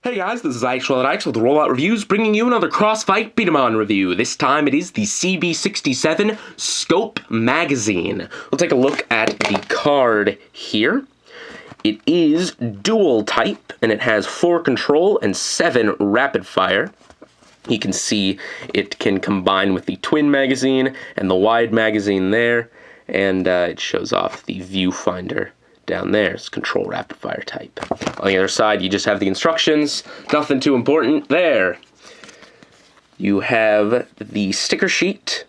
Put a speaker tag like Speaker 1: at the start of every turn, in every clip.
Speaker 1: Hey guys, this is Ix with Rollout Reviews, bringing you another Crossfight B-Daman review. This time it is the CB-67 Scope Magazine. We'll take a look at the card here. It is dual type, and it has 4 control and 7 rapid fire. You can see it can combine with the twin magazine and the wide magazine there, and it shows off the viewfinder down there. It's control rapid fire type. On the other side, you just have the instructions. Nothing too important there. You have the sticker sheet,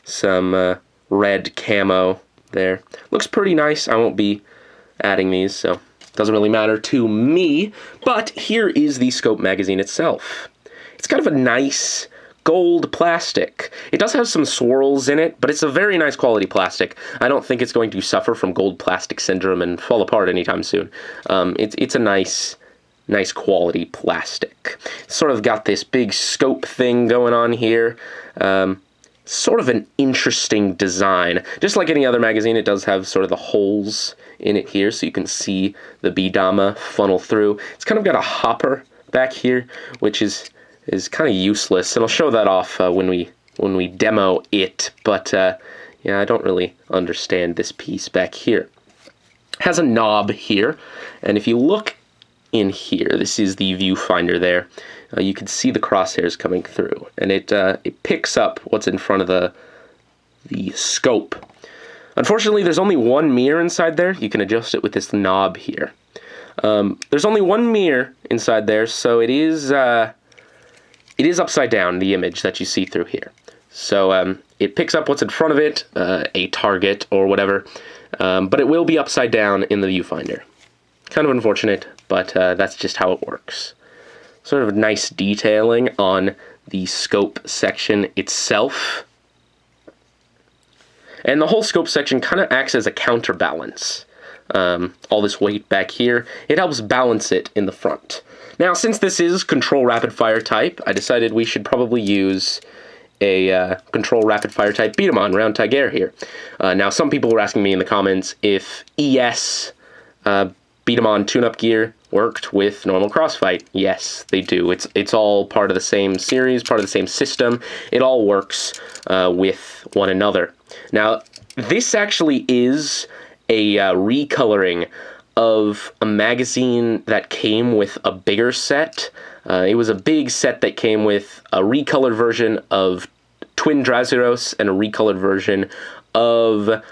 Speaker 1: some red camo there. Looks pretty nice. I won't be adding these, so it doesn't really matter to me. But here is the Scope magazine itself. It's kind of a nice gold plastic. It does have some swirls in it, but it's a very nice quality plastic. I don't think it's going to suffer from gold plastic syndrome and fall apart anytime soon. It's a nice quality plastic. It's sort of got this big scope thing going on here. Sort of an interesting design. Just like any other magazine, it does have sort of the holes in it here, so you can see the B-Daman funnel through. It's kind of got a hopper back here, which is kind of useless, and I'll show that off when we demo it, but yeah, I don't really understand this piece back here. It has a knob here, and if you look in here, this is the viewfinder there, you can see the crosshairs coming through, and it picks up what's in front of the scope. Unfortunately, there's only one mirror inside there. You can adjust it with this knob here. There's only one mirror inside there, so it is upside down, the image that you see through here. So it picks up what's in front of it, a target or whatever, but it will be upside down in the viewfinder. Kind of unfortunate, but that's just how it works. Sort of nice detailing on the scope section itself. And the whole scope section kind of acts as a counterbalance. All this weight back here, it helps balance it in the front. Now, since this is control rapid fire type, I decided we should probably use a control rapid fire type B-Daman round Tiger here. Now, some people were asking me in the comments if ES B-Daman tune-up gear worked with normal Crossfight. Yes, they do. It's all part of the same series, part of the same system. It all works with one another. Now, this actually is a recoloring of a magazine that came with a bigger set. It was a big set that came with a recolored version of Twin Drazeros and a recolored version of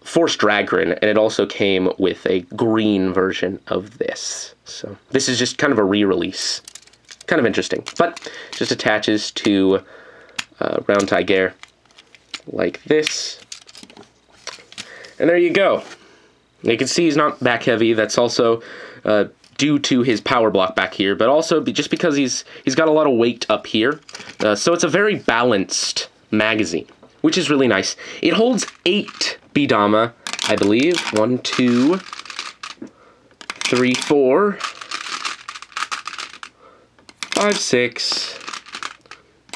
Speaker 1: Force Dragrin, and it also came with a green version of this. So this is just kind of a re-release. Kind of interesting, but just attaches to round Tiger like this. And there you go. You can see he's not back heavy. That's also due to his power block back here, but also just because he's got a lot of weight up here. So it's a very balanced magazine, which is really nice. It holds 8 B-Daman, I believe. 1, 2, 3, 4, 5, 6,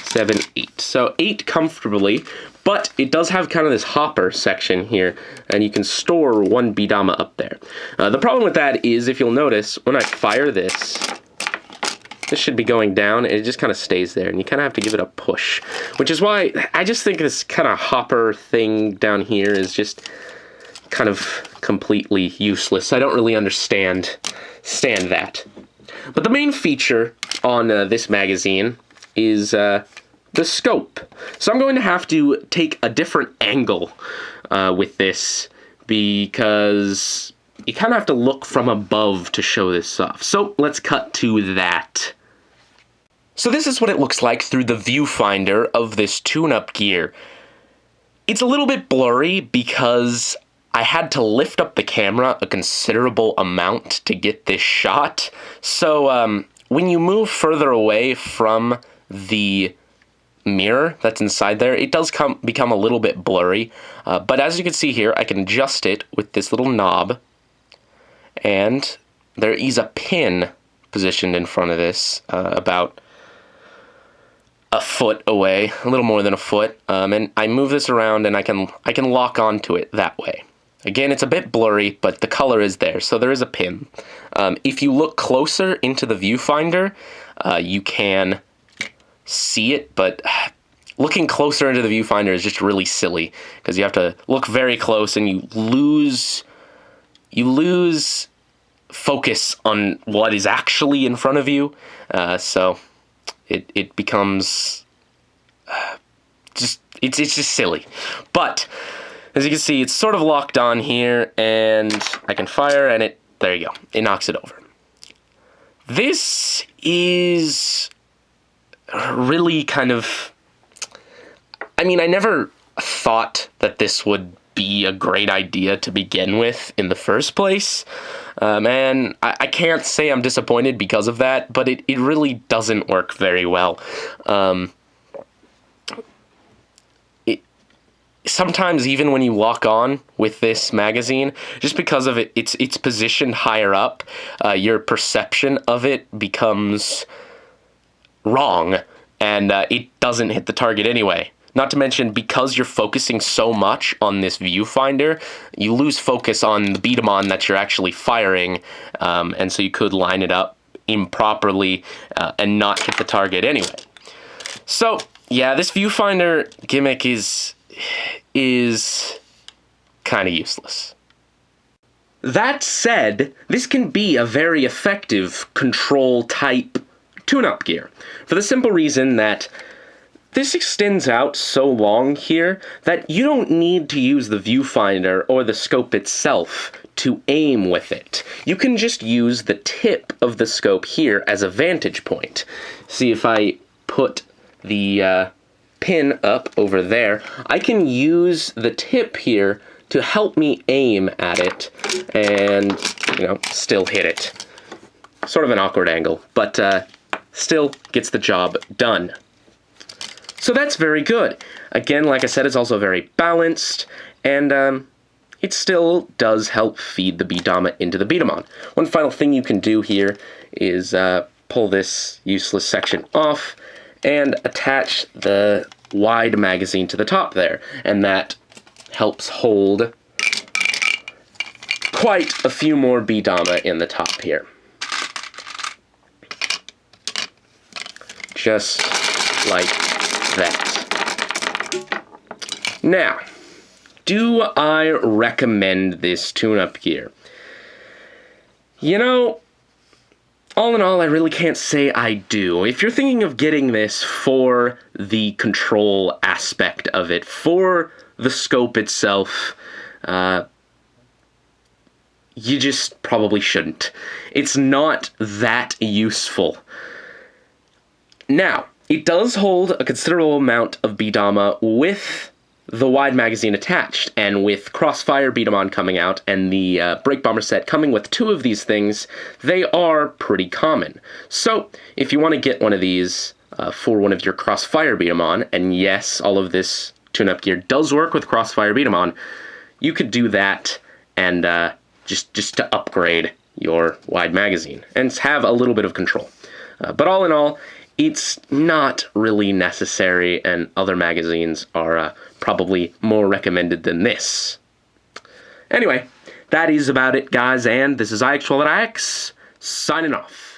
Speaker 1: 7, 8. So 8 comfortably. But it does have kind of this hopper section here, and you can store 1 B-Daman up there. The problem with that is, if you'll notice, when I fire this should be going down, and it just kind of stays there, and you kind of have to give it a push. Which is why I just think this kind of hopper thing down here is just kind of completely useless. I don't really understand that. But the main feature on this magazine is the scope. So I'm going to have to take a different angle with this, because you kind of have to look from above to show this off. So let's cut to that. So this is what it looks like through the viewfinder of this tune-up gear. It's a little bit blurry because I had to lift up the camera a considerable amount to get this shot. So when you move further away from the mirror that's inside there, it does become a little bit blurry, but as you can see here, I can adjust it with this little knob, and there is a pin positioned in front of this, about a foot away, a little more than a foot, and I move this around and I can lock onto it that way. Again, it's a bit blurry, but the color is there, so there is a pin. If you look closer into the viewfinder, you can see it, but looking closer into the viewfinder is just really silly, because you have to look very close and you lose focus on what is actually in front of you, so it becomes it's just silly. But as you can see, it's sort of locked on here, and I can fire, and there you go, it knocks it over. This is really kind of, I mean, I never thought that this would be a great idea to begin with in the first place, and I can't say I'm disappointed because of that, but it really doesn't work very well. Sometimes even when you lock on with this magazine, just because of it's positioned higher up, your perception of it becomes wrong, and it doesn't hit the target anyway. Not to mention, because you're focusing so much on this viewfinder, you lose focus on the B-Daman that you're actually firing, and so you could line it up improperly and not hit the target anyway. So yeah, this viewfinder gimmick is kind of useless. That said, this can be a very effective control type tune-up gear, for the simple reason that this extends out so long here that you don't need to use the viewfinder or the scope itself to aim with it. You can just use the tip of the scope here as a vantage point. See, if I put the pin up over there, I can use the tip here to help me aim at it and, still hit it. Sort of an awkward angle, but still gets the job done. So that's very good. Again, like I said, it's also very balanced, and it still does help feed the B-Daman into the B-Daman. One final thing you can do here is pull this useless section off and attach the wide magazine to the top there, and that helps hold quite a few more B-Daman in the top here. Just like that. Now, do I recommend this tune-up gear? All in all, I really can't say I do. If you're thinking of getting this for the control aspect of it, for the scope itself, you just probably shouldn't. It's not that useful. Now, it does hold a considerable amount of B-Daman with the wide magazine attached, and with Crossfire B-Daman coming out and the Break Bomber set coming with 2 of these things, they are pretty common. So, if you want to get one of these for one of your Crossfire B-Daman, and yes, all of this tune-up gear does work with Crossfire B-Daman, you could do that and just to upgrade your wide magazine and have a little bit of control. But all in all, it's not really necessary, and other magazines are probably more recommended than this. Anyway, that is about it, guys, and this is IX12IX, signing off.